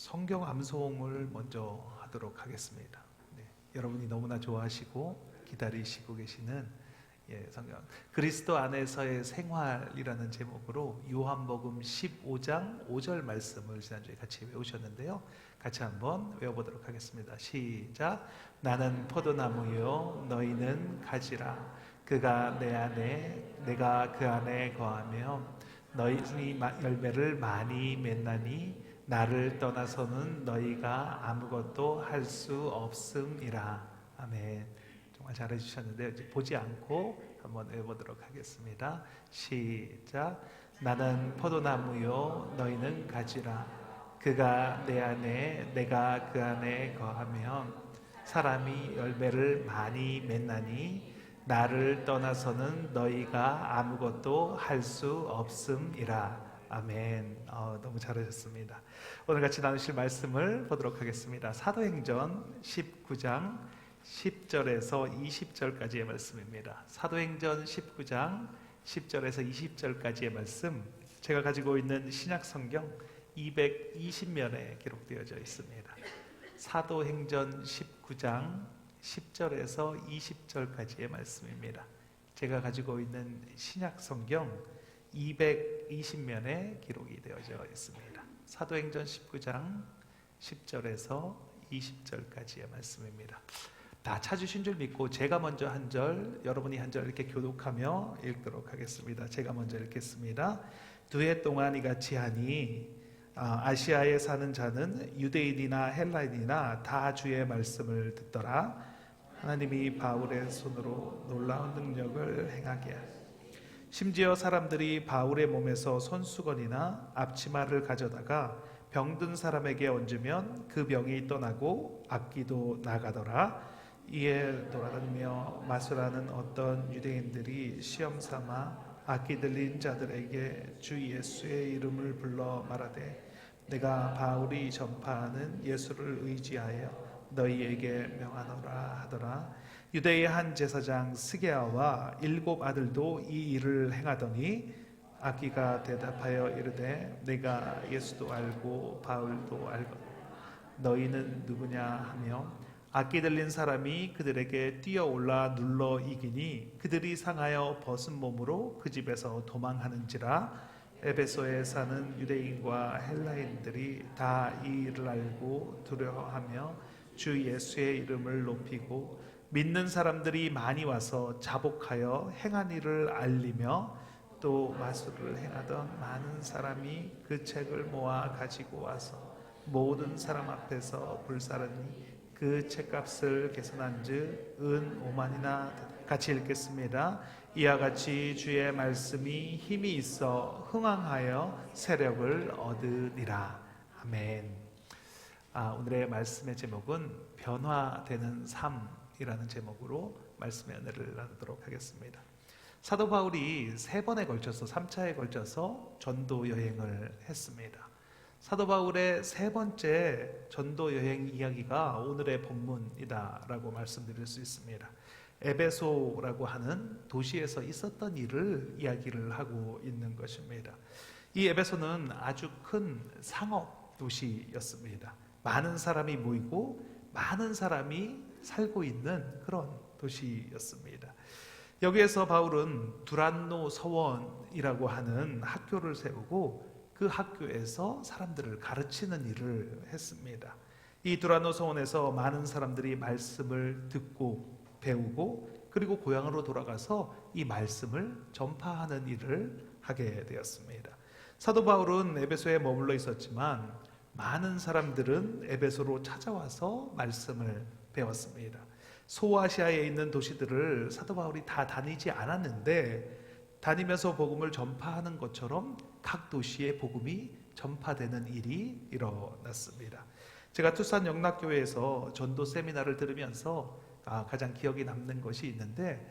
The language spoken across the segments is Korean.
성경 암송을 먼저 하도록 하겠습니다. 네, 여러분이 너무나 좋아하시고 기다리시고 계시는 성경 그리스도 안에서의 생활이라는 제목으로 요한복음 15장 5절 말씀을 지난주에 같이 외우셨는데요. 같이 한번 외워보도록 하겠습니다. 시작. 나는 포도나무요 너희는 가지라. 그가 내 안에 내가 그 안에 거하며 너희는 열매를 많이 맺나니 나를 떠나서는 너희가 아무것도 할 수 없음이라. 아멘. 정말 잘해주셨는데요. 이제 보지 않고 한번 외워보도록 하겠습니다. 시작. 나는 포도나무요 너희는 가지라. 그가 내 안에 내가 그 안에 거하면 사람이 열매를 많이 맺나니 나를 떠나서는 너희가 아무것도 할 수 없음이라. 아멘. 너무 잘하셨습니다. 오늘 같이 나누실 말씀을 보도록 하겠습니다. 사도행전 19장 10절에서 20절까지의 말씀입니다. 사도행전 19장 10절에서 20절까지의 말씀, 제가 가지고 있는 신약성경 220면에 기록되어져 있습니다. 사도행전 19장 10절에서 20절까지의 말씀입니다. 제가 가지고 있는 신약성경 220면에 기록이 되어져 있습니다. 사도행전 19장 10절에서 20절까지의 말씀입니다. 다 찾으신 줄 믿고 제가 먼저 한 절, 여러분이 한 절 이렇게 교독하며 읽도록 하겠습니다. 제가 먼저 읽겠습니다. 2해 동안 이같이 하니 아시아에 사는 자는 유대인이나 헬라인이나 다 주의 말씀을 듣더라. 하나님이 바울의 손으로 놀라운 능력을 행하게 하시니 심지어 사람들이 바울의 몸에서 손수건이나 앞치마를 가져다가 병든 사람에게 얹으면 그 병이 떠나고 악기도 나가더라. 이에 돌아다니며 마술하는 어떤 유대인들이 시험삼아 악기 들린 자들에게 주 예수의 이름을 불러 말하되 내가 바울이 전파하는 예수를 의지하여 너희에게 명하노라 하더라. 유대의 한 제사장 스게아와 7 아들도 이 일을 행하더니 악기가 대답하여 이르되 내가 예수도 알고 바울도 알거든 너희는 누구냐 하며 악기 들린 사람이 그들에게 뛰어올라 눌러 이기니 그들이 상하여 벗은 몸으로 그 집에서 도망하는지라. 에베소에 사는 유대인과 헬라인들이 다 이 일을 알고 두려워하며 주 예수의 이름을 높이고 믿는 사람들이 많이 와서 자복하여 행한 일을 알리며 또 마술을 행하던 많은 사람이 그 책을 모아 가지고 와서 모든 사람 앞에서 불사르니 그 책값을 계산한즉 은 5만이나. 같이 읽겠습니다. 이와 같이 주의 말씀이 힘이 있어 흥왕하여 세력을 얻으리라. 아멘. 오늘의 말씀의 제목은 변화되는 삶이라는 제목으로 말씀의 은혜를 나누도록 하겠습니다. 사도 바울이 3번에 걸쳐서 3차에 걸쳐서 전도 여행을 했습니다. 사도 바울의 3번째 전도 여행 이야기가 오늘의 본문이다라고 말씀드릴 수 있습니다. 에베소라고 하는 도시에서 있었던 일을 이야기를 하고 있는 것입니다. 이 에베소는 아주 큰 상업 도시였습니다. 많은 사람이 모이고 많은 사람이 살고 있는 그런 도시였습니다. 여기에서 바울은 두란노 서원이라고 하는 학교를 세우고 그 학교에서 사람들을 가르치는 일을 했습니다. 이 두란노 서원에서 많은 사람들이 말씀을 듣고 배우고 그리고 고향으로 돌아가서 이 말씀을 전파하는 일을 하게 되었습니다. 사도 바울은 에베소에 머물러 있었지만 많은 사람들은 에베소로 찾아와서 말씀을 배웠습니다. 소아시아에 있는 도시들을 사도 바울이 다 다니지 않았는데 다니면서 복음을 전파하는 것처럼 각 도시의 복음이 전파되는 일이 일어났습니다. 제가 투싼 영락교회에서 전도 세미나를 들으면서 가장 기억에 남는 것이 있는데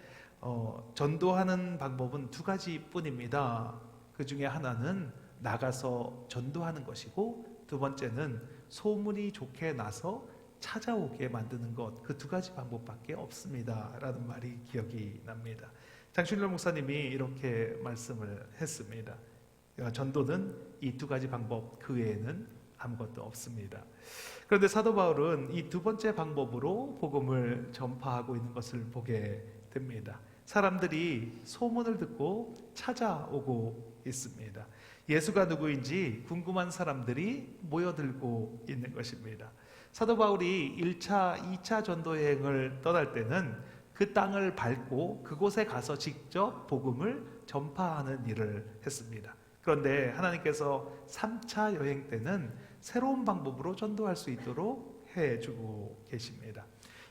전도하는 방법은 2가지 뿐입니다. 그 중에 하나는 나가서 전도하는 것이고 두 번째는 소문이 좋게 나서 찾아오게 만드는 것, 그 2가지 방법밖에 없습니다 라는 말이 기억이 납니다. 장춘일 목사님이 이렇게 말씀을 했습니다. 전도는 이 2가지 방법 그 외에는 아무것도 없습니다. 그런데 사도 바울은 이 두 번째 방법으로 복음을 전파하고 있는 것을 보게 됩니다. 사람들이 소문을 듣고 찾아오고 있습니다. 예수가 누구인지 궁금한 사람들이 모여들고 있는 것입니다. 사도 바울이 1차, 2차 전도 여행을 떠날 때는 그 땅을 밟고 그곳에 가서 직접 복음을 전파하는 일을 했습니다. 그런데 하나님께서 3차 여행 때는 새로운 방법으로 전도할 수 있도록 해주고 계십니다.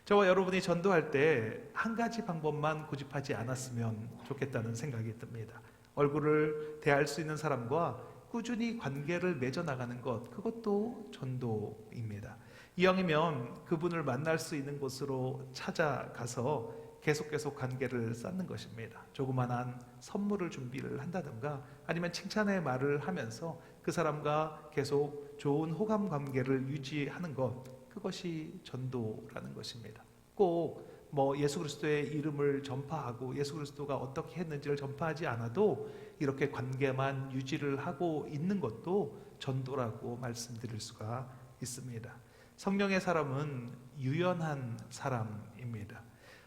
저와 여러분이 전도할 때 한 가지 방법만 고집하지 않았으면 좋겠다는 생각이 듭니다. 얼굴을 대할 수 있는 사람과 꾸준히 관계를 맺어나가는 것, 그것도 전도입니다. 이왕이면 그분을 만날 수 있는 곳으로 찾아가서 계속 관계를 쌓는 것입니다. 조그만한 선물을 준비를 한다든가 아니면 칭찬의 말을 하면서 그 사람과 계속 좋은 호감 관계를 유지하는 것, 그것이 전도라는 것입니다. 꼭 예수 그리스도의 이름을 전파하고 예수 그리스도가 어떻게 했는지를 전파하지 않아도 이렇게 관계만 유지를 하고 있는 것도 전도라고 말씀드릴 수가 있습니다. 성령의 사람은 유연한 사람입니다.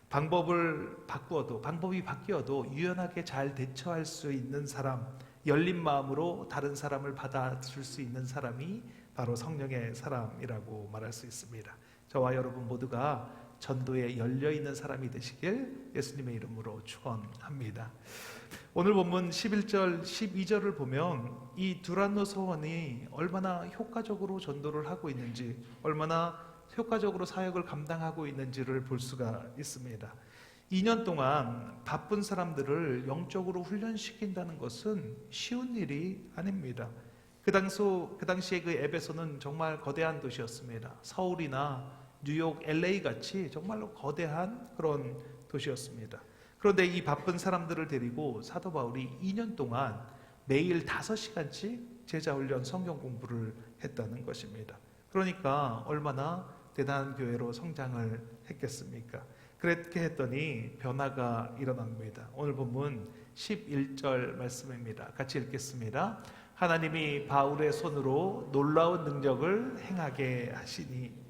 방법이 바뀌어도 유연하게 잘 대처할 수 있는 사람, 열린 마음으로 다른 사람을 받아줄 수 있는 사람이 바로 성령의 사람이라고 말할 수 있습니다. 저와 여러분 모두가 전도에 열려있는 사람이 되시길 예수님의 이름으로 축원합니다. 오늘 본문 11절, 12절을 보면 이 두란노 서원이 얼마나 효과적으로 전도를 하고 있는지, 얼마나 효과적으로 사역을 감당하고 있는지를 볼 수가 있습니다. 2년 동안 바쁜 사람들을 영적으로 훈련시킨다는 것은 쉬운 일이 아닙니다. 그 당시에 그 에베소는 정말 거대한 도시였습니다. 서울이나 뉴욕, LA 같이 정말로 거대한 그런 도시였습니다. 그런데 이 바쁜 사람들을 데리고 사도 바울이 2년 동안 매일 5시간씩 제자훈련 성경 공부를 했다는 것입니다. 그러니까 얼마나 대단한 교회로 성장을 했겠습니까? 그렇게 했더니 변화가 일어납니다. 오늘 본문 11절 말씀입니다. 같이 읽겠습니다. 하나님이 바울의 손으로 놀라운 능력을 행하게 하시니.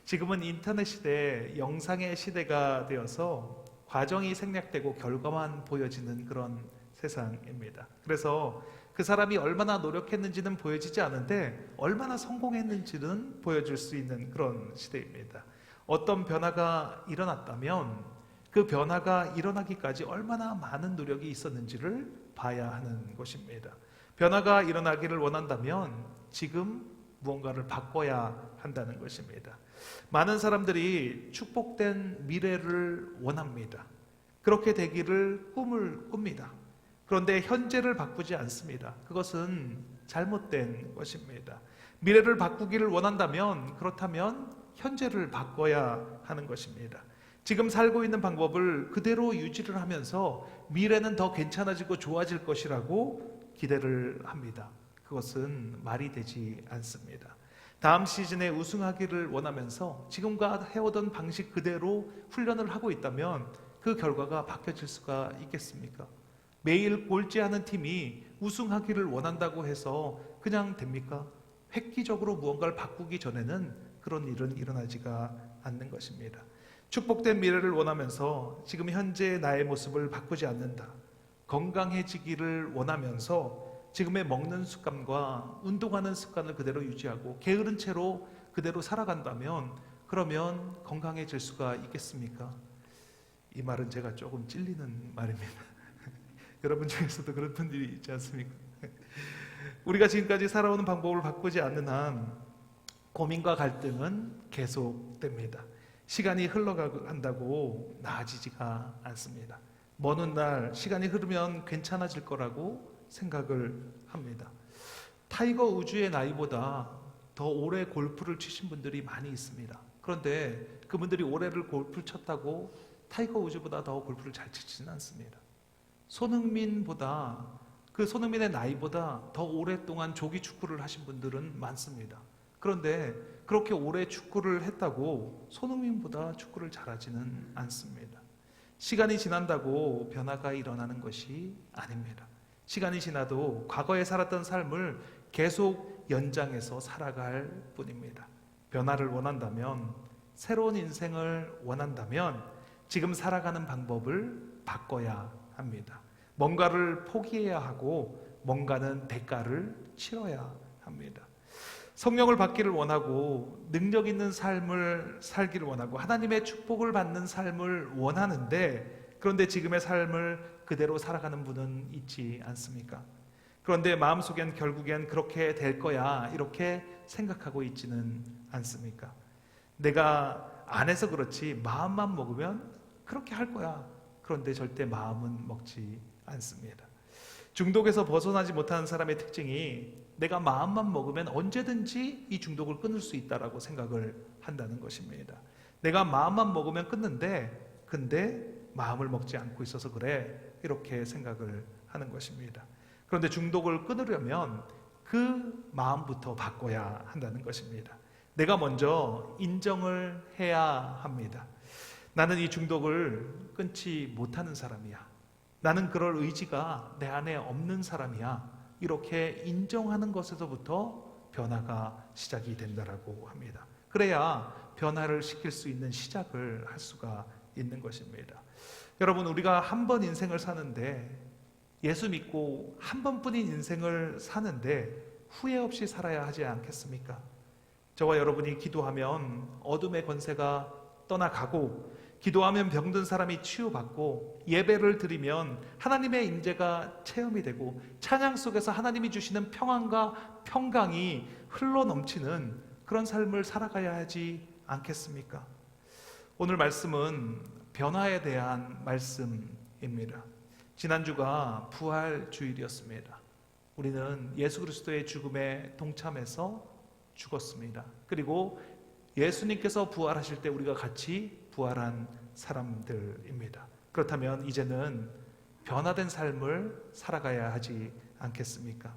지금은 인터넷 시대, 영상의 시대가 되어서 과정이 생략되고 결과만 보여지는 그런 세상입니다. 그래서 그 사람이 얼마나 노력했는지는 보여지지 않은데 얼마나 성공했는지는 보여줄 수 있는 그런 시대입니다. 어떤 변화가 일어났다면 그 변화가 일어나기까지 얼마나 많은 노력이 있었는지를 봐야 하는 것입니다. 변화가 일어나기를 원한다면 지금 무언가를 바꿔야 한다는 것입니다. 많은 사람들이 축복된 미래를 원합니다. 그렇게 되기를 꿈을 꿉니다. 그런데 현재를 바꾸지 않습니다. 그것은 잘못된 것입니다. 미래를 바꾸기를 원한다면, 그렇다면 현재를 바꿔야 하는 것입니다. 지금 살고 있는 방법을 그대로 유지를 하면서 미래는 더 괜찮아지고 좋아질 것이라고 기대를 합니다. 그것은 말이 되지 않습니다. 다음 시즌에 우승하기를 원하면서 지금과 해오던 방식 그대로 훈련을 하고 있다면 그 결과가 바뀌어질 수가 있겠습니까? 매일 골찌하는 팀이 우승하기를 원한다고 해서 그냥 됩니까? 획기적으로 무언가를 바꾸기 전에는 그런 일은 일어나지가 않는 것입니다. 축복된 미래를 원하면서 지금 현재 나의 모습을 바꾸지 않는다. 건강해지기를 원하면서 지금의 먹는 습관과 운동하는 습관을 그대로 유지하고 게으른 채로 그대로 살아간다면 그러면 건강해질 수가 있겠습니까? 이 말은 제가 조금 찔리는 말입니다. 여러분 중에서도 그런 분들이 있지 않습니까? 우리가 지금까지 살아오는 방법을 바꾸지 않는 한 고민과 갈등은 계속됩니다. 시간이 흘러간다고 나아지지가 않습니다. 먼 훗날 시간이 흐르면 괜찮아질 거라고 생각을 합니다. 타이거 우즈의 나이보다 더 오래 골프를 치신 분들이 많이 있습니다. 그런데 그분들이 올해를 골프 쳤다고 타이거 우즈보다 더 골프를 잘 치지는 않습니다. 손흥민의 나이보다 더 오랫동안 조기 축구를 하신 분들은 많습니다. 그런데 그렇게 오래 축구를 했다고 손흥민보다 축구를 잘하지는 않습니다. 시간이 지난다고 변화가 일어나는 것이 아닙니다. 시간이 지나도 과거에 살았던 삶을 계속 연장해서 살아갈 뿐입니다. 변화를 원한다면, 새로운 인생을 원한다면 지금 살아가는 방법을 바꿔야 합니다. 뭔가를 포기해야 하고 뭔가는 대가를 치러야 합니다. 성령을 받기를 원하고 능력 있는 삶을 살기를 원하고 하나님의 축복을 받는 삶을 원하는데, 그런데 지금의 삶을 그대로 살아가는 분은 있지 않습니까? 그런데 마음속엔 결국엔 그렇게 될 거야 이렇게 생각하고 있지는 않습니까? 내가 안 해서 그렇지 마음만 먹으면 그렇게 할 거야. 그런데 절대 마음은 먹지 않습니다. 중독에서 벗어나지 못하는 사람의 특징이 내가 마음만 먹으면 언제든지 이 중독을 끊을 수 있다라고 생각을 한다는 것입니다. 내가 마음만 먹으면 끊는데 근데 마음을 먹지 않고 있어서 그래 이렇게 생각을 하는 것입니다. 그런데 중독을 끊으려면 그 마음부터 바꿔야 한다는 것입니다. 내가 먼저 인정을 해야 합니다. 나는 이 중독을 끊지 못하는 사람이야. 나는 그럴 의지가 내 안에 없는 사람이야. 이렇게 인정하는 것에서부터 변화가 시작이 된다라고 합니다. 그래야 변화를 시킬 수 있는 시작을 할 수가 있는 것입니다. 여러분, 우리가 한 번 인생을 사는데, 예수 믿고 한 번뿐인 인생을 사는데 후회 없이 살아야 하지 않겠습니까? 저와 여러분이 기도하면 어둠의 권세가 떠나가고, 기도하면 병든 사람이 치유받고, 예배를 드리면 하나님의 임재가 체험이 되고, 찬양 속에서 하나님이 주시는 평안과 평강이 흘러넘치는 그런 삶을 살아가야 하지 않겠습니까? 오늘 말씀은 변화에 대한 말씀입니다. 지난주가 부활 주일이었습니다. 우리는 예수 그리스도의 죽음에 동참해서 죽었습니다. 그리고 예수님께서 부활하실 때 우리가 같이 부활한 사람들입니다. 그렇다면 이제는 변화된 삶을 살아가야 하지 않겠습니까?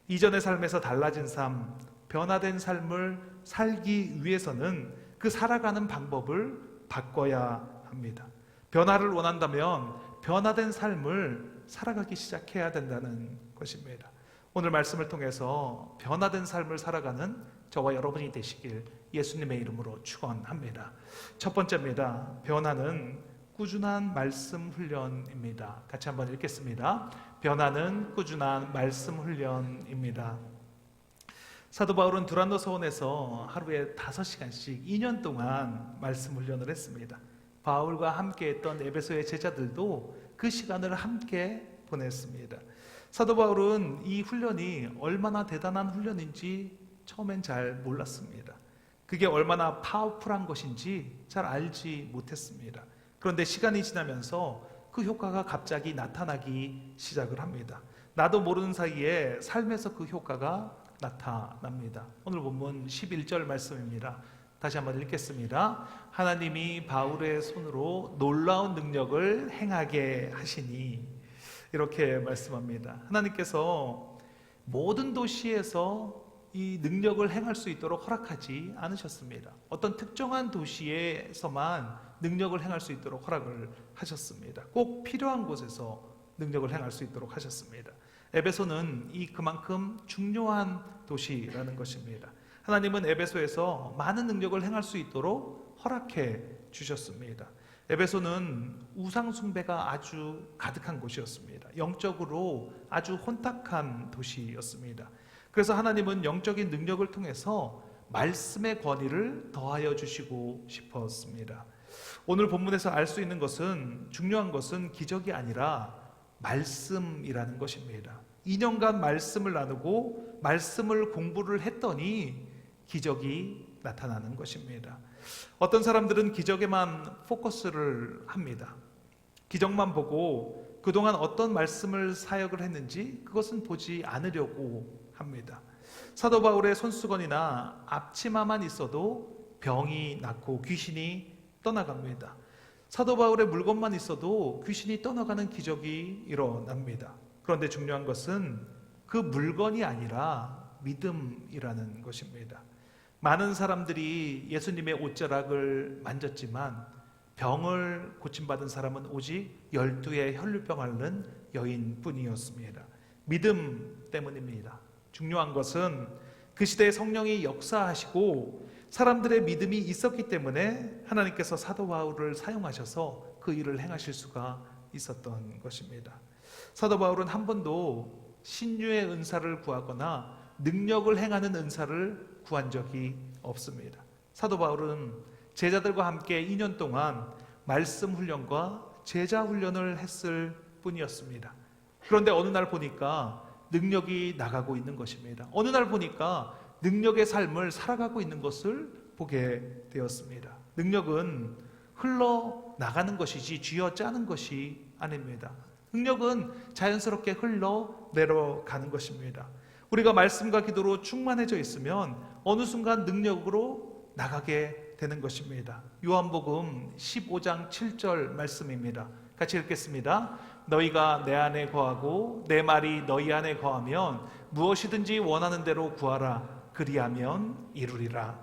이전의 삶에서 달라진 삶, 변화된 삶을 살기 위해서는 그 살아가는 방법을 바꿔야 합니다. 변화를 원한다면 변화된 삶을 살아가기 시작해야 된다는 것입니다. 오늘 말씀을 통해서 변화된 삶을 살아가는 저와 여러분이 되시길 예수님의 이름으로 축원합니다. 첫 번째입니다. 변화는 꾸준한 말씀 훈련입니다. 같이 한번 읽겠습니다. 변화는 꾸준한 말씀 훈련입니다. 사도 바울은 두란노 서원에서 하루에 5시간씩 2년 동안 말씀 훈련을 했습니다. 바울과 함께 했던 에베소의 제자들도 그 시간을 함께 보냈습니다. 사도 바울은 이 훈련이 얼마나 대단한 훈련인지 처음엔 잘 몰랐습니다. 그게 얼마나 파워풀한 것인지 잘 알지 못했습니다. 그런데 시간이 지나면서 그 효과가 갑자기 나타나기 시작을 합니다. 나도 모르는 사이에 삶에서 그 효과가 나타납니다. 오늘 본문 11절 말씀입니다. 다시 한번 읽겠습니다. 하나님이 바울의 손으로 놀라운 능력을 행하게 하시니, 이렇게 말씀합니다. 하나님께서 모든 도시에서 이 능력을 행할 수 있도록 허락하지 않으셨습니다. 어떤 특정한 도시에서만 능력을 행할 수 있도록 허락을 하셨습니다. 꼭 필요한 곳에서 능력을 행할 수 있도록 하셨습니다. 에베소는 그만큼 중요한 도시라는 것입니다. 하나님은 에베소에서 많은 능력을 행할 수 있도록 허락해 주셨습니다. 에베소는 우상 숭배가 아주 가득한 곳이었습니다. 영적으로 아주 혼탁한 도시였습니다. 그래서 하나님은 영적인 능력을 통해서 말씀의 권위를 더하여 주시고 싶었습니다. 오늘 본문에서 알 수 있는 것은, 중요한 것은 기적이 아니라 말씀이라는 것입니다. 2년간 말씀을 나누고 말씀을 공부를 했더니 기적이 나타나는 것입니다. 어떤 사람들은 기적에만 포커스를 합니다. 기적만 보고 그동안 어떤 말씀을 사역을 했는지 그것은 보지 않으려고 합니다. 사도 바울의 손수건이나 앞치마만 있어도 병이 낫고 귀신이 떠나갑니다. 사도 바울의 물건만 있어도 귀신이 떠나가는 기적이 일어납니다. 그런데 중요한 것은 그 물건이 아니라 믿음이라는 것입니다. 많은 사람들이 예수님의 옷자락을 만졌지만 병을 고침받은 사람은 오직 12의 혈류병 앓는 여인뿐이었습니다. 믿음 때문입니다. 중요한 것은 그 시대에 성령이 역사하시고 사람들의 믿음이 있었기 때문에 하나님께서 사도 바울을 사용하셔서 그 일을 행하실 수가 있었던 것입니다. 사도 바울은 한 번도 신유의 은사를 구하거나 능력을 행하는 은사를 구한 적이 없습니다. 사도 바울은 제자들과 함께 2년 동안 말씀 훈련과 제자 훈련을 했을 뿐이었습니다. 그런데 어느 날 보니까 능력이 나가고 있는 것입니다. 어느 날 보니까 능력의 삶을 살아가고 있는 것을 보게 되었습니다. 능력은 흘러나가는 것이지 쥐어짜는 것이 아닙니다. 능력은 자연스럽게 흘러내려가는 것입니다. 우리가 말씀과 기도로 충만해져 있으면 어느 순간 능력으로 나가게 되는 것입니다. 요한복음 15장 7절 말씀입니다. 같이 읽겠습니다. 너희가 내 안에 거하고 내 말이 너희 안에 거하면 무엇이든지 원하는 대로 구하라. 그리하면 이루리라.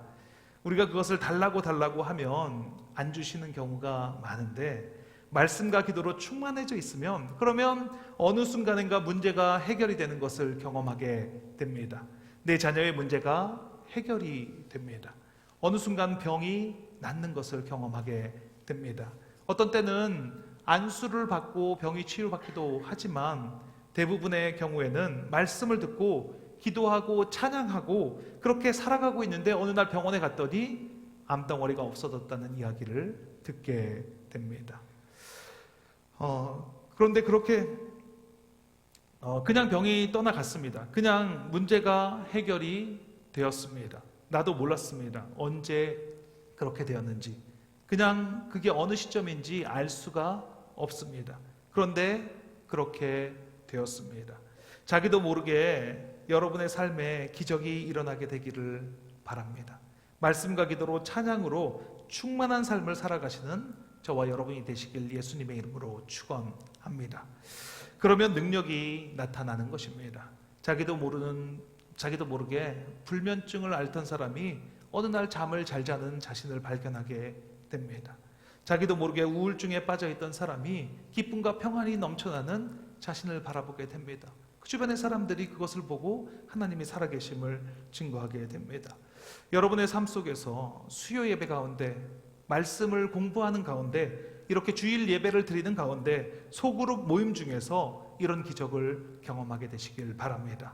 우리가 그것을 달라고 하면 안 주시는 경우가 많은데 말씀과 기도로 충만해져 있으면 그러면 어느 순간인가 문제가 해결이 되는 것을 경험하게 됩니다. 내 자녀의 문제가 해결이 됩니다. 어느 순간 병이 낫는 것을 경험하게 됩니다. 어떤 때는 안수를 받고 병이 치유받기도 하지만 대부분의 경우에는 말씀을 듣고 기도하고 찬양하고 그렇게 살아가고 있는데 어느 날 병원에 갔더니 암덩어리가 없어졌다는 이야기를 듣게 됩니다. 그런데 그렇게 그냥 병이 떠나갔습니다. 그냥 문제가 해결이 되었습니다. 나도 몰랐습니다. 언제 그렇게 되었는지. 그냥 그게 어느 시점인지 알 수가 없습니다. 그런데 그렇게 되었습니다. 자기도 모르게 여러분의 삶에 기적이 일어나게 되기를 바랍니다. 말씀과 기도로 찬양으로 충만한 삶을 살아가시는 저와 여러분이 되시길 예수님의 이름으로 축원합니다. 그러면 능력이 나타나는 것입니다. 자기도 모르게 불면증을 앓던 사람이 어느 날 잠을 잘 자는 자신을 발견하게 됩니다. 자기도 모르게 우울증에 빠져있던 사람이 기쁨과 평안이 넘쳐나는 자신을 바라보게 됩니다. 그 주변의 사람들이 그것을 보고 하나님이 살아계심을 증거하게 됩니다. 여러분의 삶 속에서 수요 예배 가운데 말씀을 공부하는 가운데 이렇게 주일 예배를 드리는 가운데 소그룹 모임 중에서 이런 기적을 경험하게 되시길 바랍니다.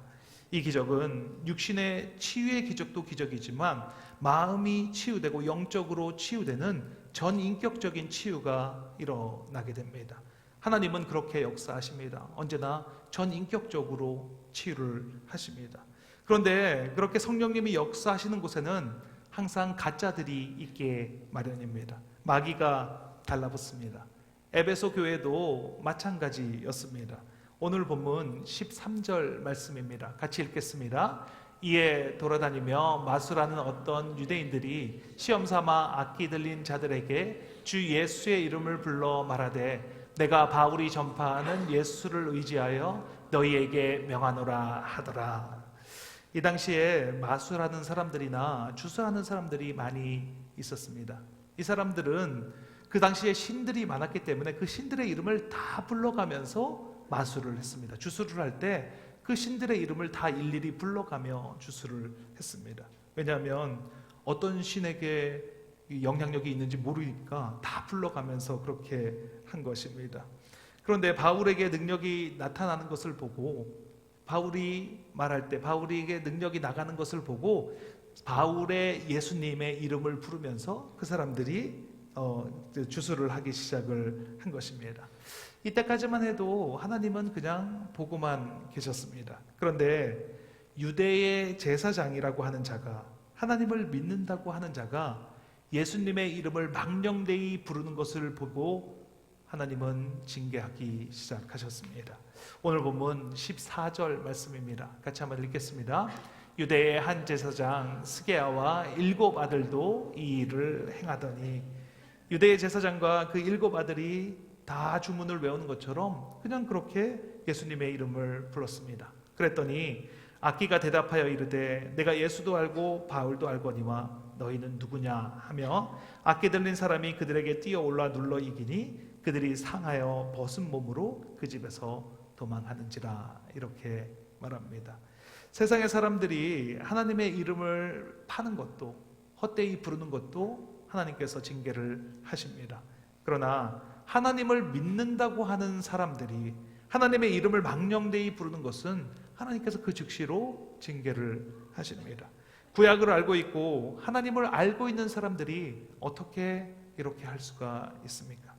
이 기적은 육신의 치유의 기적도 기적이지만 마음이 치유되고 영적으로 치유되는 전인격적인 치유가 일어나게 됩니다. 하나님은 그렇게 역사하십니다. 언제나 전인격적으로 치유를 하십니다. 그런데 그렇게 성령님이 역사하시는 곳에는 항상 가짜들이 있게 마련입니다. 마귀가 달라붙습니다. 에베소 교회도 마찬가지였습니다. 오늘 본문 13절 말씀입니다. 같이 읽겠습니다. 이에 돌아다니며 마술하는 어떤 유대인들이 시험삼아 악기 들린 자들에게 주 예수의 이름을 불러 말하되 내가 바울이 전파하는 예수를 의지하여 너희에게 명하노라 하더라. 이 당시에 마술하는 사람들이나 주술하는 사람들이 많이 있었습니다. 이 사람들은 그 당시에 신들이 많았기 때문에 그 신들의 이름을 다 불러가면서 마술을 했습니다. 주술을 할 때 그 신들의 이름을 다 일일이 불러가며 주술을 했습니다. 왜냐하면 어떤 신에게 영향력이 있는지 모르니까 다 불러가면서 그렇게 한 것입니다. 그런데 바울에게 능력이 나타나는 것을 보고 바울이 말할 때 바울에게 능력이 나가는 것을 보고 바울의 예수님의 이름을 부르면서 그 사람들이 주술을 하기 시작을 한 것입니다. 이때까지만 해도 하나님은 그냥 보고만 계셨습니다. 그런데 유대의 제사장이라고 하는 자가 하나님을 믿는다고 하는 자가 예수님의 이름을 망령되이 부르는 것을 보고 하나님은 징계하기 시작하셨습니다. 오늘 본문 14절 말씀입니다. 같이 한번 읽겠습니다. 유대의 한 제사장 스게아와 7 아들도 이 일을 행하더니 유대의 제사장과 그 7 아들이 다 주문을 외우는 것처럼 그냥 그렇게 예수님의 이름을 불렀습니다. 그랬더니 악기가 대답하여 이르되 내가 예수도 알고 바울도 알거니와 너희는 누구냐 하며 악기 들린 사람이 그들에게 뛰어올라 눌러 이기니 그들이 상하여 벗은 몸으로 그 집에서 도망하는지라. 이렇게 말합니다. 세상의 사람들이 하나님의 이름을 파는 것도, 헛되이 부르는 것도 하나님께서 징계를 하십니다. 그러나 하나님을 믿는다고 하는 사람들이 하나님의 이름을 망령되이 부르는 것은 하나님께서 그 즉시로 징계를 하십니다. 구약을 알고 있고 하나님을 알고 있는 사람들이 어떻게 이렇게 할 수가 있습니까?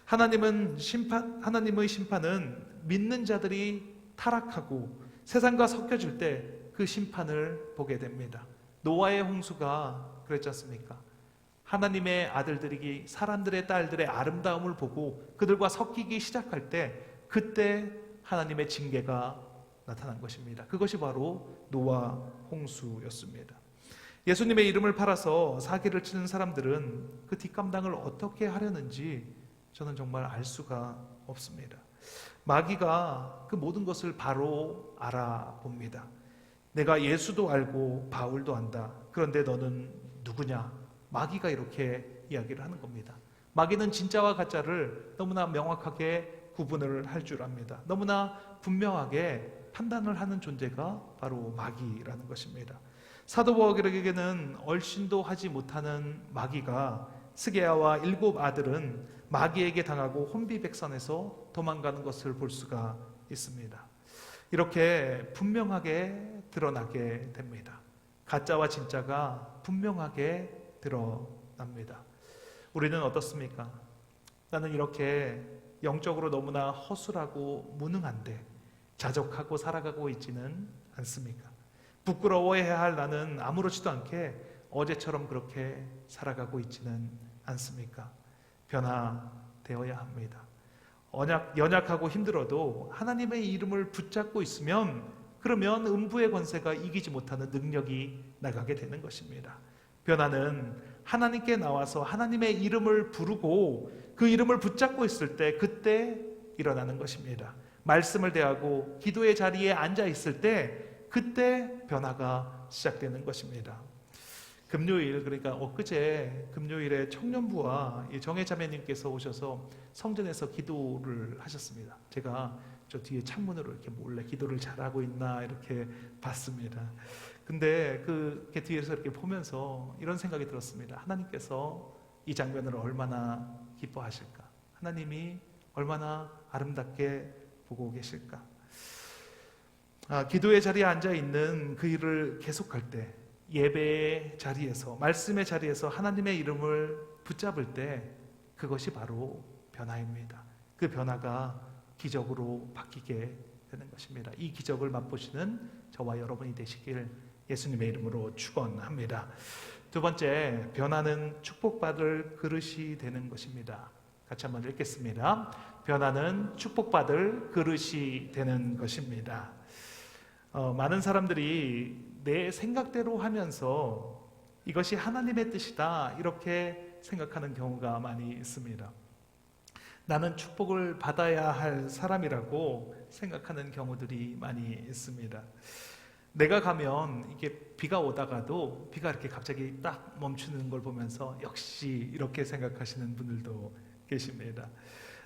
하나님의 심판은 믿는 자들이 타락하고 세상과 섞여질 때 그 심판을 보게 됩니다. 노아의 홍수가 그랬지 않습니까? 하나님의 아들들이 사람들의 딸들의 아름다움을 보고 그들과 섞이기 시작할 때 그때 하나님의 징계가 나타난 것입니다. 그것이 바로 노아 홍수였습니다. 예수님의 이름을 팔아서 사기를 치는 사람들은 그 뒷감당을 어떻게 하려는지 저는 정말 알 수가 없습니다. 마귀가 그 모든 것을 바로 알아봅니다. 내가 예수도 알고 바울도 안다. 그런데 너는 누구냐? 마귀가 이렇게 이야기를 하는 겁니다. 마귀는 진짜와 가짜를 너무나 명확하게 구분을 할 줄 압니다. 너무나 분명하게 판단을 하는 존재가 바로 마귀라는 것입니다. 사도 바울에게는 얼씬도 하지 못하는 마귀가 스게야와 7 아들은 마귀에게 당하고 혼비백산에서 도망가는 것을 볼 수가 있습니다. 이렇게 분명하게 드러나게 됩니다. 가짜와 진짜가 분명하게 드러납니다. 우리는 어떻습니까? 나는 이렇게 영적으로 너무나 허술하고 무능한데 자족하고 살아가고 있지는 않습니까? 부끄러워해야 할 나는 아무렇지도 않게 어제처럼 그렇게 살아가고 있지는 않습니까? 변화되어야 합니다. 연약하고 힘들어도 하나님의 이름을 붙잡고 있으면 그러면 음부의 권세가 이기지 못하는 능력이 나가게 되는 것입니다. 변화는 하나님께 나와서 하나님의 이름을 부르고 그 이름을 붙잡고 있을 때 그때 일어나는 것입니다. 말씀을 대하고 기도의 자리에 앉아 있을 때 그때 변화가 시작되는 것입니다. 금요일, 그러니까 엊그제 금요일에 청년부와 정혜 자매님께서 오셔서 성전에서 기도를 하셨습니다. 제가 저 뒤에 창문으로 이렇게 몰래 기도를 잘하고 있나 이렇게 봤습니다. 근데 그 뒤에서 이렇게 보면서 이런 생각이 들었습니다. 하나님께서 이 장면을 얼마나 기뻐하실까? 하나님이 얼마나 아름답게 보고 계실까? 기도의 자리에 앉아 있는 그 일을 계속할 때, 예배의 자리에서, 말씀의 자리에서 하나님의 이름을 붙잡을 때 그것이 바로 변화입니다. 그 변화가 기적으로 바뀌게 되는 것입니다. 이 기적을 맛보시는 저와 여러분이 되시길 예수님의 이름으로 축원합니다. 두 번째, 변화는 축복받을 그릇이 되는 것입니다. 같이 한번 읽겠습니다. 변화는 축복받을 그릇이 되는 것입니다. 많은 사람들이 내 생각대로 하면서 이것이 하나님의 뜻이다 이렇게 생각하는 경우가 많이 있습니다. 나는 축복을 받아야 할 사람이라고 생각하는 경우들이 많이 있습니다. 내가 가면 이게 비가 오다가도 비가 이렇게 갑자기 딱 멈추는 걸 보면서 역시 이렇게 생각하시는 분들도 계십니다.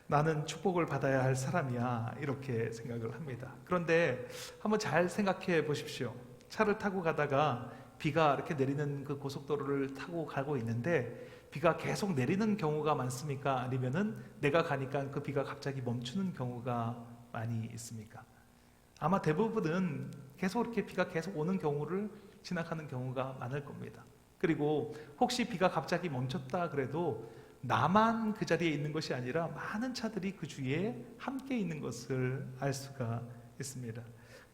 나는 축복을 받아야 할 사람이야 이렇게 생각을 합니다. 그런데 한번 잘 생각해 보십시오. 차를 타고 가다가 비가 이렇게 내리는 그 고속도로를 타고 가고 있는데 비가 계속 내리는 경우가 많습니까? 아니면은 내가 가니까 그 비가 갑자기 멈추는 경우가 많이 있습니까? 아마 대부분은 계속 이렇게 비가 계속 오는 경우를 지나가는 경우가 많을 겁니다. 그리고 혹시 비가 갑자기 멈췄다 그래도 나만 그 자리에 있는 것이 아니라 많은 차들이 그 주위에 함께 있는 것을 알 수가 있습니다.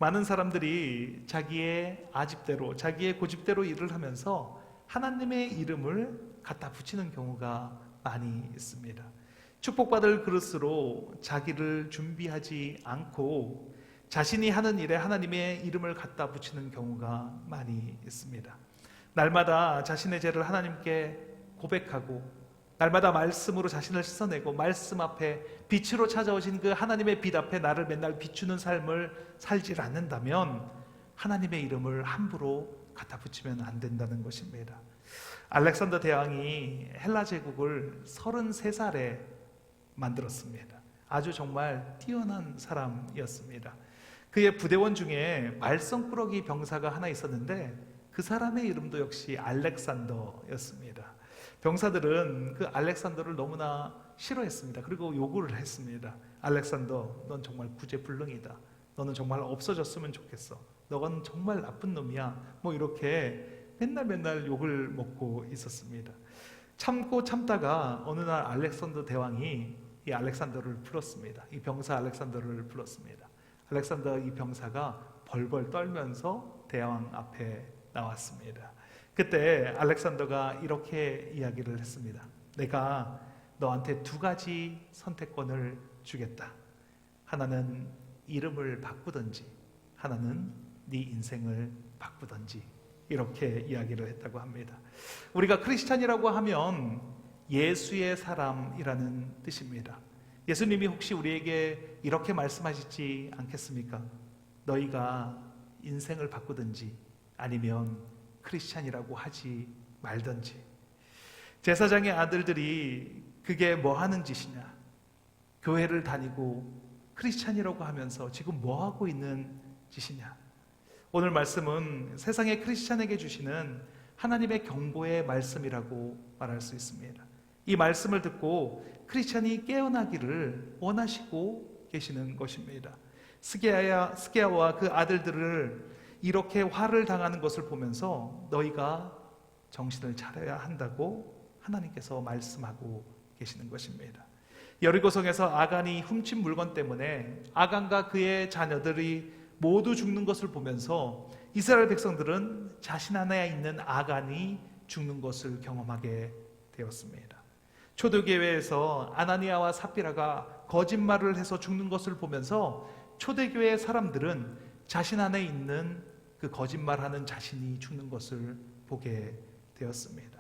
많은 사람들이 자기의 아집대로, 자기의 고집대로 일을 하면서 하나님의 이름을 갖다 붙이는 경우가 많이 있습니다. 축복받을 그릇으로 자기를 준비하지 않고 자신이 하는 일에 하나님의 이름을 갖다 붙이는 경우가 많이 있습니다. 날마다 자신의 죄를 하나님께 고백하고 날마다 말씀으로 자신을 씻어내고 말씀 앞에 빛으로 찾아오신 그 하나님의 빛 앞에 나를 맨날 비추는 삶을 살지 않는다면 하나님의 이름을 함부로 갖다 붙이면 안 된다는 것입니다. 알렉산더 대왕이 헬라 제국을 33살에 만들었습니다. 아주 정말 뛰어난 사람이었습니다. 그의 부대원 중에 말썽꾸러기 병사가 하나 있었는데 그 사람의 이름도 역시 알렉산더였습니다. 병사들은 그 알렉산더를 너무나 싫어했습니다. 그리고 요구를 했습니다. 알렉산더, 넌 정말 구제불능이다. 너는 정말 없어졌으면 좋겠어. 너건 정말 나쁜 놈이야. 뭐 이렇게 맨날 욕을 먹고 있었습니다. 참고 참다가 어느 날 알렉산더 대왕이 이 알렉산더를 불렀습니다. 이 병사 알렉산더를 불렀습니다. 알렉산더 이 병사가 벌벌 떨면서 대왕 앞에 나왔습니다. 그때 알렉산더가 이렇게 이야기를 했습니다. 내가 너한테 두 가지 선택권을 주겠다. 하나는 이름을 바꾸든지, 하나는 네 인생을 바꾸든지, 이렇게 이야기를 했다고 합니다. 우리가 크리스찬이라고 하면 예수의 사람이라는 뜻입니다. 예수님이 혹시 우리에게 이렇게 말씀하시지 않겠습니까? 너희가 인생을 바꾸든지 아니면 크리스찬이라고 하지 말든지. 제사장의 아들들이 그게 뭐 하는 짓이냐? 교회를 다니고 크리스찬이라고 하면서 지금 뭐 하고 있는 짓이냐? 오늘 말씀은 세상의 크리스찬에게 주시는 하나님의 경고의 말씀이라고 말할 수 있습니다. 이 말씀을 듣고 크리스찬이 깨어나기를 원하시고 계시는 것입니다. 스게야와 그 아들들을 이렇게 화를 당하는 것을 보면서 너희가 정신을 차려야 한다고 하나님께서 말씀하고 계시는 것입니다. 여리고성에서 아간이 훔친 물건 때문에 아간과 그의 자녀들이 모두 죽는 것을 보면서 이스라엘 백성들은 자신 안에 있는 아간이 죽는 것을 경험하게 되었습니다. 초대교회에서 아나니아와 삽비라가 거짓말을 해서 죽는 것을 보면서 초대교회 사람들은 자신 안에 있는 그 거짓말하는 자신이 죽는 것을 보게 되었습니다.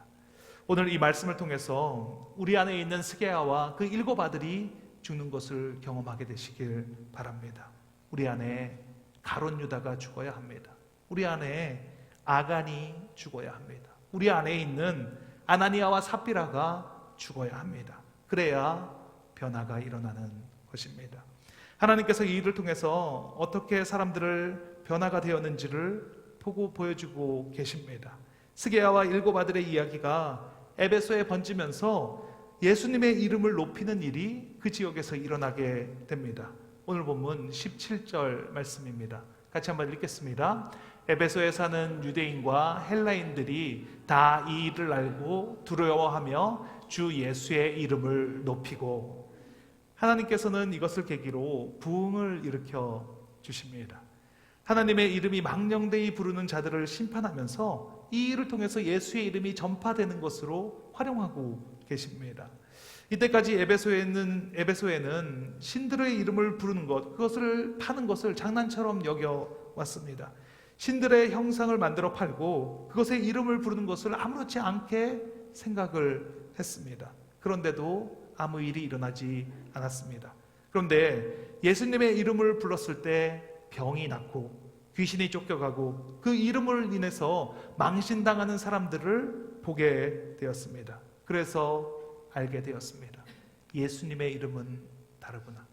오늘 이 말씀을 통해서 우리 안에 있는 스게야와 그 7 아들이 죽는 것을 경험하게 되시길 바랍니다. 우리 안에 가룟 유다가 죽어야 합니다. 우리 안에 아간이 죽어야 합니다. 우리 안에 있는 아나니아와 삽비라가 죽어야 합니다. 그래야 변화가 일어나는 것입니다. 하나님께서 이 일을 통해서 어떻게 사람들을 변화가 되었는지를 보여주고 계십니다. 스게야와 7 아들의 이야기가 에베소에 번지면서 예수님의 이름을 높이는 일이 그 지역에서 일어나게 됩니다. 오늘 본문 17절 말씀입니다. 같이 한번 읽겠습니다. 에베소에 사는 유대인과 헬라인들이 다 이 일을 알고 두려워하며 주 예수의 이름을 높이고, 하나님께서는 이것을 계기로 부흥을 일으켜 주십니다. 하나님의 이름이 망령되이 부르는 자들을 심판하면서 이 일을 통해서 예수의 이름이 전파되는 것으로 활용하고 계십니다. 이때까지 에베소에는 신들의 이름을 부르는 것, 그것을 파는 것을 장난처럼 여겨왔습니다. 신들의 형상을 만들어 팔고 그것의 이름을 부르는 것을 아무렇지 않게 생각을 했습니다. 그런데도 아무 일이 일어나지 않았습니다. 그런데 예수님의 이름을 불렀을 때 병이 낫고 귀신이 쫓겨가고 그 이름을 인해서 망신당하는 사람들을 보게 되었습니다. 그래서 알게 되었습니다. 예수님의 이름은 다르구나.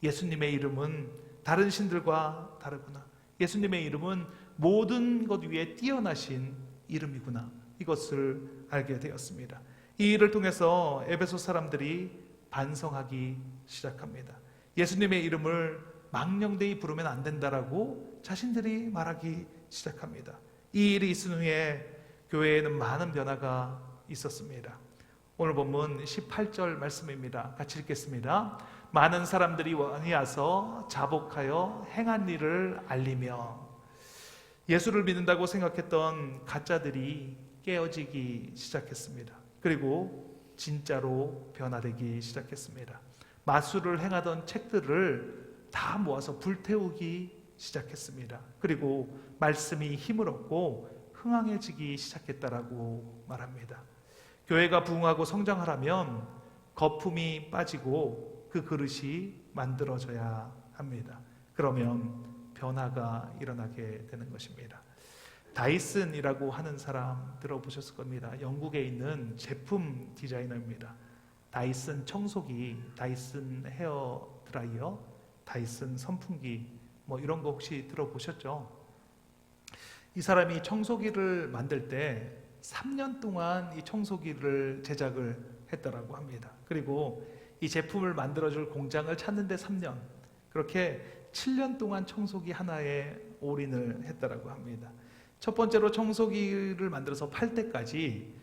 예수님의 이름은 다른 신들과 다르구나. 예수님의 이름은 모든 것 위에 뛰어나신 이름이구나. 이것을 알게 되었습니다. 이 일을 통해서 에베소 사람들이 반성하기 시작합니다. 예수님의 이름을 망령되이 부르면 안 된다라고 자신들이 말하기 시작합니다. 이 일이 있은 후에 교회에는 많은 변화가 있었습니다. 오늘 본문 18절 말씀입니다. 같이 읽겠습니다. 많은 사람들이 와서 자복하여 행한 일을 알리며, 예수를 믿는다고 생각했던 가짜들이 깨어지기 시작했습니다. 그리고 진짜로 변화되기 시작했습니다. 마술을 행하던 책들을 다 모아서 불태우기 시작했습니다. 그리고 말씀이 힘을 얻고 흥황해지기 시작했다라고 말합니다. 교회가 부흥하고 성장하려면 거품이 빠지고 그 그릇이 만들어져야 합니다. 그러면 변화가 일어나게 되는 것입니다. 다이슨이라고 하는 사람 들어보셨을 겁니다. 영국에 있는 제품 디자이너입니다. 다이슨 청소기, 다이슨 헤어 드라이어, 다이슨 선풍기, 뭐 이런 거 혹시 들어보셨죠? 이 사람이 청소기를 만들 때 3년 동안 이 청소기를 제작을 했더라고 합니다. 그리고 이 제품을 만들어줄 공장을 찾는데 3년, 그렇게 7년 동안 청소기 하나에 올인을 했더라고 합니다. 첫 번째로 청소기를 만들어서 팔 때까지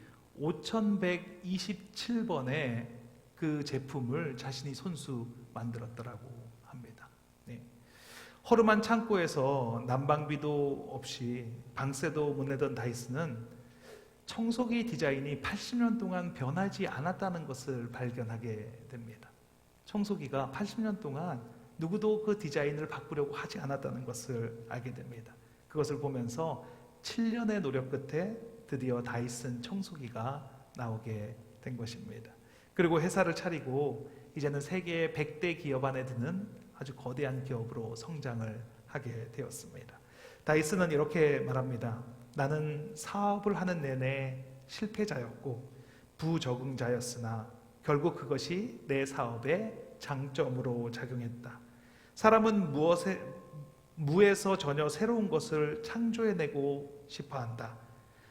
5127번의 그 제품을 자신이 손수 만들었더라고 합니다. 네. 허름한 창고에서 난방비도 없이 방세도 못 내던 다이슨은 청소기 디자인이 80년 동안 변하지 않았다는 것을 발견하게 됩니다. 청소기가 80년 동안 누구도 그 디자인을 바꾸려고 하지 않았다는 것을 알게 됩니다. 그것을 보면서 7년의 노력 끝에 드디어 다이슨 청소기가 나오게 된 것입니다. 그리고 회사를 차리고 이제는 세계 100대 기업 안에 드는 아주 거대한 기업으로 성장을 하게 되었습니다. 다이슨은 이렇게 말합니다. 나는 사업을 하는 내내 실패자였고 부적응자였으나 결국 그것이 내 사업의 장점으로 작용했다. 사람은 무에서 전혀 새로운 것을 창조해내고 싶어한다.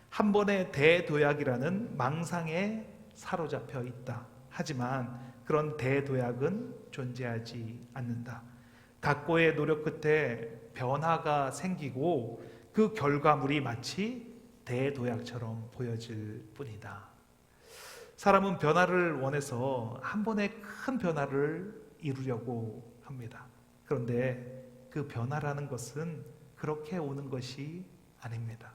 한 번의 대도약이라는 망상에 사로잡혀 있다. 하지만 그런 대도약은 존재하지 않는다. 각고의 노력 끝에 변화가 생기고 그 결과물이 마치 대도약처럼 보여질 뿐이다. 사람은 변화를 원해서 한 번에 큰 변화를 이루려고 합니다. 그런데 그 변화라는 것은 그렇게 오는 것이 아닙니다.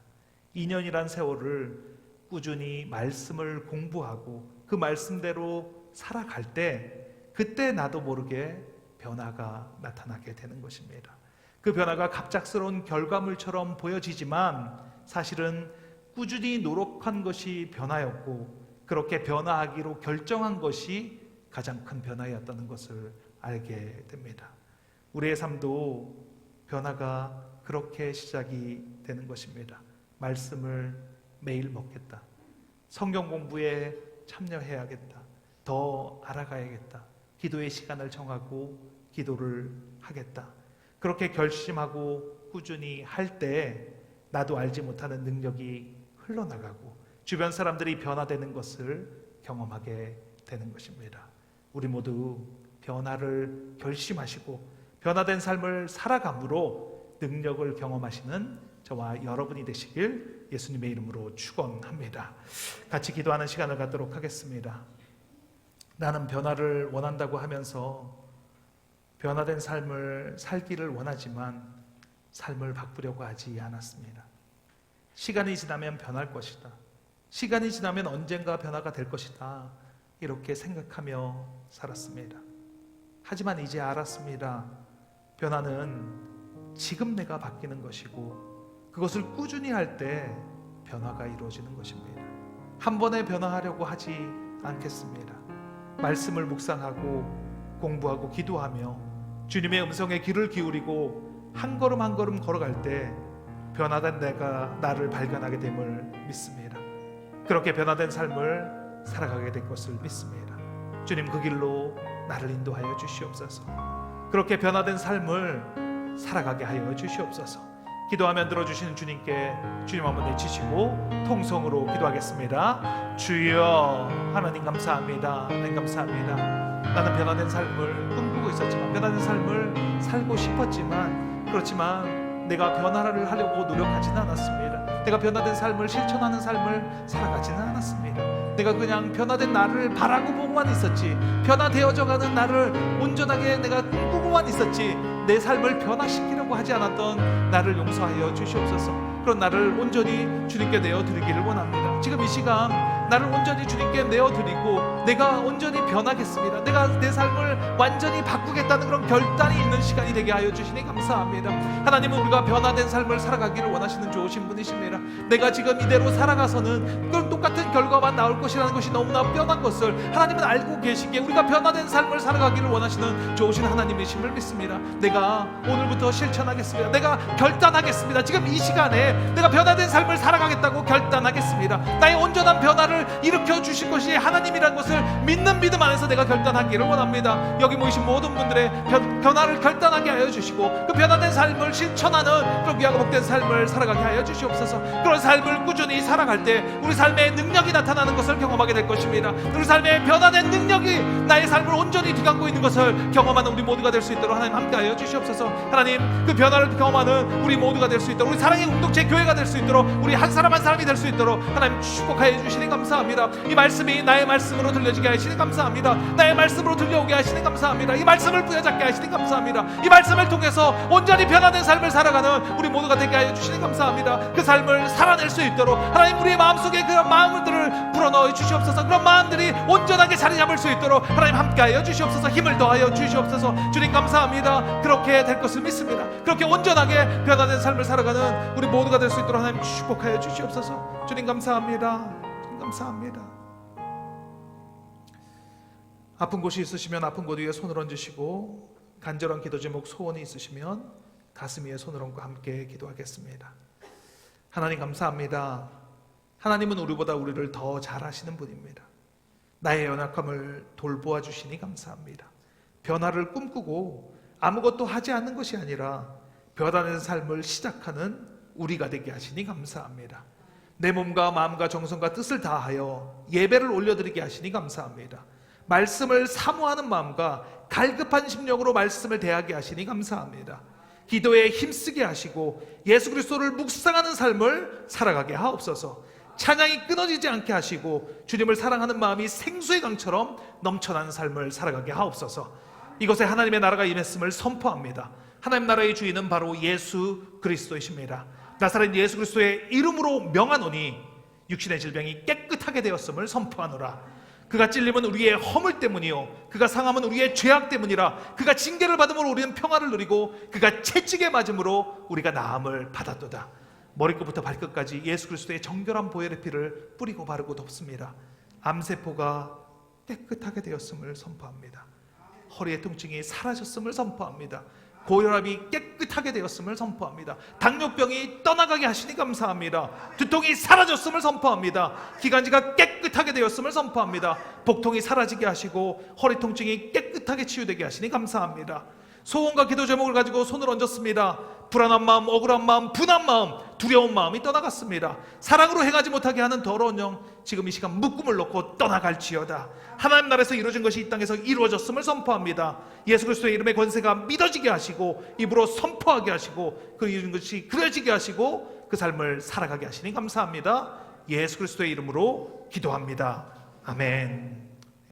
2년이란 세월을 꾸준히 말씀을 공부하고 그 말씀대로 살아갈 때 그때 나도 모르게 변화가 나타나게 되는 것입니다. 그 변화가 갑작스러운 결과물처럼 보여지지만 사실은 꾸준히 노력한 것이 변화였고 그렇게 변화하기로 결정한 것이 가장 큰 변화였다는 것을 알게 됩니다. 우리의 삶도 변화가 그렇게 시작이 되는 것입니다. 말씀을 매일 먹겠다. 성경 공부에 참여해야겠다. 더 알아가야겠다. 기도의 시간을 정하고 기도를 하겠다. 그렇게 결심하고 꾸준히 할 때 나도 알지 못하는 능력이 흘러나가고 주변 사람들이 변화되는 것을 경험하게 되는 것입니다. 우리 모두 변화를 결심하시고 변화된 삶을 살아감으로 능력을 경험하시는 저와 여러분이 되시길 예수님의 이름으로 축원합니다. 같이 기도하는 시간을 갖도록 하겠습니다. 나는 변화를 원한다고 하면서 변화된 삶을 살기를 원하지만 삶을 바꾸려고 하지 않았습니다. 시간이 지나면 변할 것이다. 시간이 지나면 언젠가 변화가 될 것이다. 이렇게 생각하며 살았습니다. 하지만 이제 알았습니다. 변화는 지금 내가 바뀌는 것이고 그것을 꾸준히 할 때 변화가 이루어지는 것입니다. 한 번에 변화하려고 하지 않겠습니다. 말씀을 묵상하고 공부하고 기도하며 주님의 음성에 귀를 기울이고 한 걸음 한 걸음 걸어갈 때 변화된 내가 나를 발견하게 됨을 믿습니다. 그렇게 변화된 삶을 살아가게 될 것을 믿습니다. 주님 그 길로 나를 인도하여 주시옵소서. 그렇게 변화된 삶을 살아가게 하여 주시옵소서. 기도하면 들어주시는 주님께 주님 한번 내치시고 통성으로 기도하겠습니다. 주여 하나님 감사합니다. 하나님 감사합니다. 나는 변화된 삶을 꿈꾸고 있었지만 변화된 삶을 살고 싶었지만 그렇지만 내가 변화를 하려고 노력하지는 않았습니다. 내가 변화된 삶을 실천하는 삶을 살아가지는 않았습니다. 내가 그냥 변화된 나를 바라고 보고만 있었지 변화되어져가는 나를 온전하게 내가 꿈꾸고만 있었지 내 삶을 변화시키려고 하지 않았던 나를 용서하여 주시옵소서. 그런 나를 온전히 주님께 내어드리기를 원합니다. 지금 이 시간 나를 온전히 주님께 내어드리고 내가 온전히 변하겠습니다. 내가 내 삶을 완전히 바꾸겠다는 그런 결단이 있는 시간이 되게 하여 주시니 감사합니다. 하나님은 우리가 변화된 삶을 살아가기를 원하시는 좋으신 분이십니다. 내가 지금 이대로 살아가서는 그런 똑같은 결과만 나올 것이라는 것이 너무나 뻔한 것을 하나님은 알고 계시기에 우리가 변화된 삶을 살아가기를 원하시는 좋으신 하나님이심을 믿습니다. 내가 내가 오늘부터 실천하겠습니다. 내가 결단하겠습니다. 지금 이 시간에 내가 변화된 삶을 살아가겠다고 결단하겠습니다. 나의 온전한 변화를 일으켜 주실 것이 하나님이라는 것을 믿는 믿음 안에서 내가 결단하기를 원합니다. 여기 모이신 모든 분들의 변화를 결단하게 하여 주시고 그 변화된 삶을 실천하는 그런 귀하고 복된 삶을 살아가게 하여 주시옵소서. 그런 삶을 꾸준히 살아갈 때 우리 삶에 능력이 나타나는 것을 경험하게 될 것입니다. 우리 삶에 변화된 능력이 나의 삶을 온전히 뒤감고 있는 것을 경험하는 우리 모두가 될 수 있도록 하나님 함께하여 주시옵소서. 하나님, 그 변화를 경험하는 우리 모두가 될 수 있도록, 우리 사랑의 공동체 교회가 될 수 있도록, 우리 한 사람 한 사람이 될 수 있도록 하나님 축복하여 주시니 감사합니다. 이 말씀이 나의 말씀으로 들려지게 하시니 감사합니다. 나의 말씀으로 들려오게 하시니 감사합니다. 이 말씀을 부여잡게 하시니 감사합니다. 이 말씀을 통해서 온전히 변화된 삶을 살아가는 우리 모두가 되게 하여 주시니 감사합니다. 그 삶을 살아낼 수 있도록 하나님, 우리의 마음속에 그런 마음들을 불어넣어 주시옵소서. 그런 마음들이 온전하게 자리 잡을 수 있도록 하나님 함께하여 주시옵소서. 힘을 더하여 주시옵소서. 주님 감사합니다. 그렇게 될 것을 믿습니다. 그렇게 온전하게 변화된 삶을 살아가는 우리 모두가 될 수 있도록 하나님 축복하여 주시옵소서. 주님 감사합니다. 주님 감사합니다. 아픈 곳이 있으시면 아픈 곳 위에 손을 얹으시고, 간절한 기도 제목 소원이 있으시면 가슴 위에 손을 얹고 함께 기도하겠습니다. 하나님 감사합니다. 하나님은 우리보다 우리를 더 잘 아시는 분입니다. 나의 연약함을 돌보아 주시니 감사합니다. 변화를 꿈꾸고 아무것도 하지 않는 것이 아니라 변화된 삶을 시작하는 우리가 되게 하시니 감사합니다. 내 몸과 마음과 정성과 뜻을 다하여 예배를 올려드리게 하시니 감사합니다. 말씀을 사모하는 마음과 갈급한 심령으로 말씀을 대하게 하시니 감사합니다. 기도에 힘쓰게 하시고 예수 그리스도를 묵상하는 삶을 살아가게 하옵소서. 찬양이 끊어지지 않게 하시고 주님을 사랑하는 마음이 생수의 강처럼 넘쳐나는 삶을 살아가게 하옵소서. 이곳에 하나님의 나라가 임했음을 선포합니다. 하나님 나라의 주인은 바로 예수 그리스도이십니다. 나사렛 예수 그리스도의 이름으로 명하노니 육신의 질병이 깨끗하게 되었음을 선포하노라. 그가 찔림은 우리의 허물 때문이요 그가 상함은 우리의 죄악 때문이라. 그가 징계를 받음으로 우리는 평화를 누리고 그가 채찍에 맞음으로 우리가 나음을 받았도다. 머리끝부터 발끝까지 예수 그리스도의 정결한 보혈의 피를 뿌리고 바르고 덮습니다. 암세포가 깨끗하게 되었음을 선포합니다. 허리의 통증이 사라졌음을 선포합니다. 고혈압이 깨끗하게 되었음을 선포합니다. 당뇨병이 떠나가게 하시니 감사합니다. 두통이 사라졌음을 선포합니다. 기관지가 깨끗하게 되었음을 선포합니다. 복통이 사라지게 하시고 허리 통증이 깨끗하게 치유되게 하시니 감사합니다. 소원과 기도 제목을 가지고 손을 얹었습니다. 불안한 마음, 억울한 마음, 분한 마음, 두려운 마음이 떠나갔습니다. 사랑으로 행하지 못하게 하는 더러운 영, 지금 이 시간 묶음을 놓고 떠나갈지어다. 하나님 나라에서 이루어진 것이 이 땅에서 이루어졌음을 선포합니다. 예수 그리스도의 이름의 권세가 믿어지게 하시고 입으로 선포하게 하시고 그 이루어진 것이 그려지게 하시고 그 삶을 살아가게 하시니 감사합니다. 예수 그리스도의 이름으로 기도합니다. 아멘.